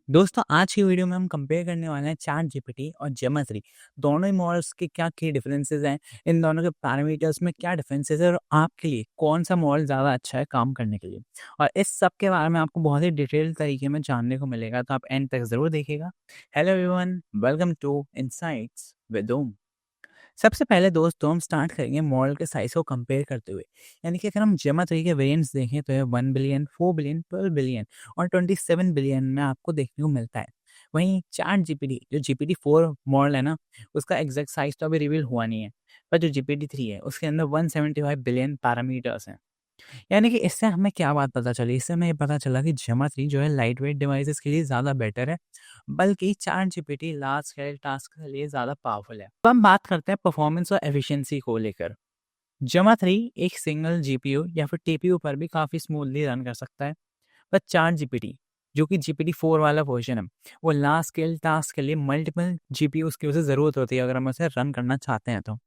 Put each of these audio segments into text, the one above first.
दोस्तों आज की वीडियो में हम कंपेयर करने वाले हैं चैट जीपीटी और जेमा 3 दोनों ही मॉडल्स के क्या की डिफरेंसेस हैं। इन दोनों के पैरामीटर्स में क्या डिफरेंसेस है और आपके लिए कौन सा मॉडल ज़्यादा अच्छा है काम करने के लिए। और इस सब के बारे में आपको बहुत ही डिटेल तरीके में जानने को मिलेगा, तो आप एंड तक ज़रूर देखिएगा। Hello everyone, welcome to insights with Om. सबसे पहले दोस्तों हम स्टार्ट करेंगे मॉडल के साइज़ को कंपेयर करते हुए। यानी कि अगर हम जेमा 3 के वेरिएंट्स देखें तो ये 1 बिलियन, 4 बिलियन, 12 बिलियन और 27 बिलियन में आपको देखने को मिलता है। वहीं चैट जीपीटी जो जीपीटी 4 मॉडल है ना, उसका एग्जैक्ट साइज़ तो अभी रिवील हुआ नहीं है। पर जो जीपीटी 3 है उसके अंदर 175 बिलियन पैरामीटर्स हैं। यानी कि इससे हमें क्या बात पता चली? इससे हमें ये पता चला कि जेमा 3 जो है लाइट वेट डिवाइसेस के लिए ज़्यादा बेटर है, बल्कि chat GPT large scale task के लिए ज़्यादा पावरफुल है। अब हम बात करते हैं परफॉर्मेंस और एफिशिएंसी को लेकर। जेमा 3 एक सिंगल जीपीयू या फिर टीपीयू पर भी काफ़ी स्मूथली रन कर सकता है। पर चैट जीपीटी जो कि जीपीटी 4 वाला वर्जन है, वो लार्ज स्केल टास्क के लिए मल्टीपल जीपीयूज़ की उसे ज़रूरत होती है अगर हम उसे रन करना चाहते हैं तो।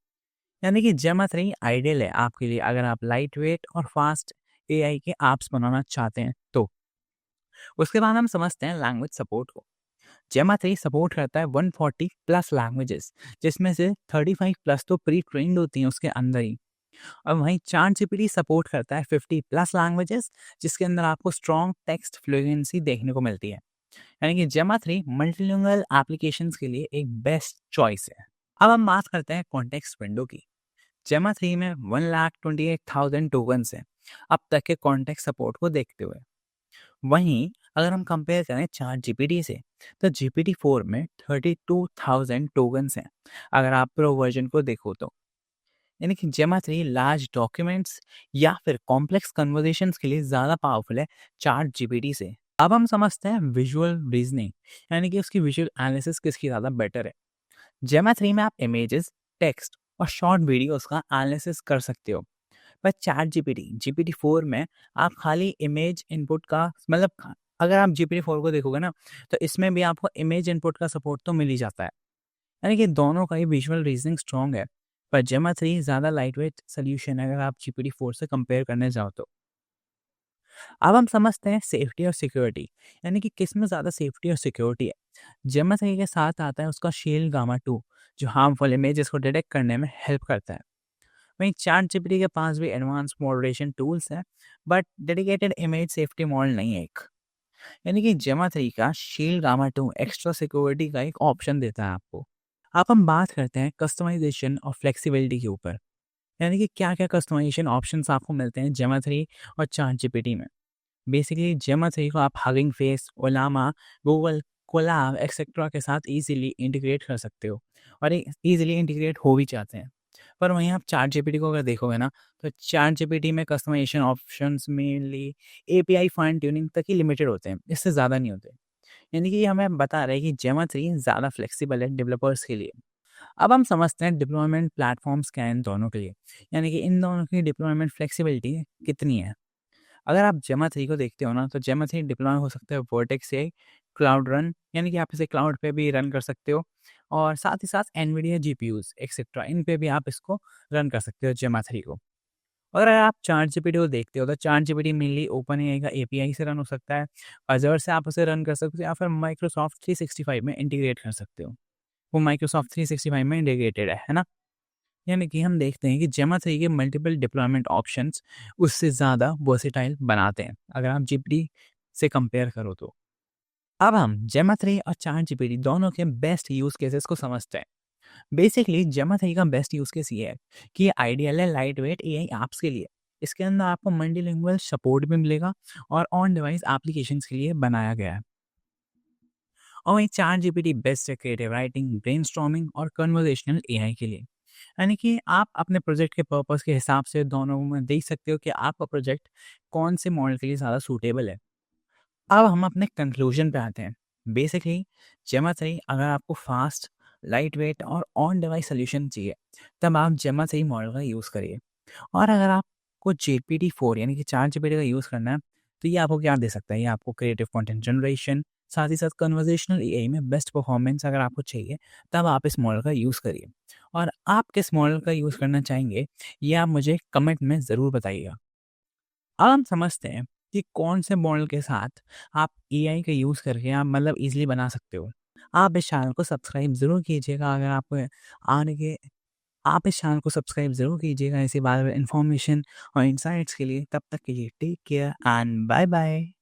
यानी कि जेमा 3 आइडियल है आपके लिए अगर आप लाइट वेट और फास्ट एआई के ऐप्स बनाना चाहते हैं तो। उसके बाद हम समझते हैं लैंग्वेज सपोर्ट को। जेमा 3 सपोर्ट करता है 140 प्लस लैंग्वेजेस, जिसमें से 35 प्लस तो प्री ट्रेंड होती हैं उसके अंदर ही। और वहीं चैट जीपीटी सपोर्ट करता है 50 प्लस लैंग्वेजेस, जिसके अंदर आपको स्ट्रॉन्ग टेक्स्ट फ्लुएंसी देखने को मिलती है। यानी कि जेमा 3 मल्टीलिंगुअल एप्लीकेशंस के लिए एक बेस्ट चॉइस है। अब हम बात करते हैं कॉन्टेक्स्ट विंडो की। जेमा 3 में 1,28,000 टोकन्स हैं अब तक के कॉन्टेक्स्ट सपोर्ट को देखते हुए। वहीं अगर हम कंपेयर करें चैट जीपीटी से, तो जीपीटी 4 में 32,000 टोकन्स हैं अगर आप प्रो वर्जन को देखो तो। यानी कि जेमा 3 लार्ज डॉक्यूमेंट्स या फिर कॉम्प्लेक्स कन्वर्सेशंस के लिए ज़्यादा पावरफुल है चैट जीपीटी से। अब हम समझते हैं विजुअल रीजनिंग, यानी कि उसकी विजुअल एनालिसिस किसकी ज़्यादा बेटर है। जेमा 3 में आप इमेजेस, टेक्स्ट और शॉर्ट वीडियोस का एनालिसिस कर सकते हो। पर चैट जीपीटी जीपीटी 4 में आप खाली इमेज इनपुट का मतलब अगर आप जीपीटी 4 को देखोगे ना, तो इसमें भी आपको इमेज इनपुट का सपोर्ट तो मिल ही जाता है। यानी कि दोनों का ही विजुअल रीजनिंग स्ट्रॉन्ग है। पर जेमा 3 ज़्यादा लाइटवेट सोल्यूशन है अगर आप जीपीटी 4 से कंपेयर करने जाओ तो। अब हम समझते हैं सेफ्टी और सिक्योरिटी, यानी कि किस में ज़्यादा सेफ्टी और सिक्योरिटी है। जेमा 3 के साथ आता है उसका शील्ड गामा 2, जो हार्मफुल इमेजेस को डिटेक्ट करने में हेल्प करता है। वहीं चैट जीपीटी के पास भी एडवांस मॉडरेशन टूल्स हैं, but dedicated image safety model नहीं है एक। यानी कि जेमा 3 का शील्ड गामा 2 एक्स्ट्रा सिक्योरिटी का एक ऑप्शन देता है आपको। अब हम बात करते हैं कस्टमाइजेशन और फ्लेक्सिबिलिटी के ऊपर, यानी कि क्या क्या कस्टमाइजेशन ऑप्शंस आपको मिलते हैं जेमा 3 और चैट जीपीटी में। बेसिकली जेमा 3 को आप hugging face, ओलामा, Google Colab etcetera के साथ इजीली इंटीग्रेट कर सकते हो, और इजीली इंटीग्रेट हो भी जाते हैं। पर वहीं आप चैट जीपीटी को अगर देखोगे ना, तो चैट जीपीटी में customization options mainly API fine tuning तक ही लिमिटेड होते हैं, इससे ज़्यादा नहीं होते। यानी कि ये हमें बता रहे हैं कि जेमा 3 ज़्यादा फ्लेक्सिबल है डेवलपर्स के लिए। अब हम समझते हैं डिप्लॉयमेंट प्लेटफॉर्म्स क्या हैं इन दोनों के लिए, यानी कि इन दोनों की डिप्लॉयमेंट फ्लेक्सिबिलिटी कितनी है। अगर आप जेमा 3 को देखते हो ना, तो जेमा 3 डिप्लॉय हो सकता है वर्टेक्स से, क्लाउड रन, यानी कि आप इसे क्लाउड पे भी रन कर सकते हो, और साथ ही साथ एनवीडिया जीपीयूज़ एक्सेट्रा इन पे भी आप इसको रन कर सकते हो जेमा 3 को। और अगर आप चैट जीपीटी को देखते हो, तो chat GPT mainly open AI का एपीआई से रन हो सकता है, अज़र से आप उसे रन कर सकते हो या फिर माइक्रोसॉफ्ट 365 में इंटीग्रेट कर सकते हो। वो माइक्रोसॉफ्ट 365 में इंटीग्रेटेड है ना? यानी कि हम देखते हैं कि जेमा 3 के मल्टीपल डिप्लॉयमेंट ऑप्शंस उससे ज़्यादा वर्सेटाइल बनाते हैं अगर आप जीपीटी से कंपेयर करो तो। अब हम जेमा 3 और चैट जीपीटी दोनों के बेस्ट यूज़ केसेस को समझते हैं। बेसिकली जेमा 3 का बेस्ट यूज़ केस ये है कि ये आइडियल है लाइट वेट एआई ऐप्स के लिए। इसके अंदर आपको मल्टीलिंगुअल सपोर्ट भी मिलेगा और ऑन डिवाइस एप्लीकेशंस के लिए बनाया गया है। और वहीं चैट जीपीटी बेस्ट है क्रिएटिव राइटिंग, ब्रेनस्टॉर्मिंग और कन्वर्सेशनल एआई के लिए। यानी कि आप अपने प्रोजेक्ट के पर्पस के हिसाब से दोनों में देख सकते हो कि आपका प्रोजेक्ट कौन से मॉडल के लिए ज़्यादा सूटेबल है। अब हम अपने कंक्लूजन पे आते हैं। बेसिकली जेमा 3 अगर आपको फास्ट, लाइट वेट और ऑन डिवाइस सोल्यूशन चाहिए, तब आप जेमा 3 मॉडल का यूज़ करिए। और अगर आपको जीपीटी 4 यानी कि चैट जीपीटी का यूज़ करना है, तो ये आपको क्या दे सकता है? ये आपको क्रिएटिव कंटेंट जनरेशन, साथ ही साथ कन्वर्सेशनल एआई में बेस्ट परफॉर्मेंस अगर आपको चाहिए, तब आप इस मॉडल का यूज़ करिए। और आप किस मॉडल का यूज़ करना चाहेंगे, ये आप मुझे कमेंट में ज़रूर बताइएगा। अब हम समझते हैं कि कौन से मॉडल के साथ आप एआई का यूज़ करके आप मतलब ईज़िली बना सकते हो। आप इस चैनल को सब्सक्राइब ज़रूर कीजिएगा अगर आपको आने के आप इस चैनल को सब्सक्राइब ज़रूर कीजिएगा इसी बारे में इन्फॉर्मेशन और इनसाइट्स के लिए। तब तक के लिए take care and bye bye.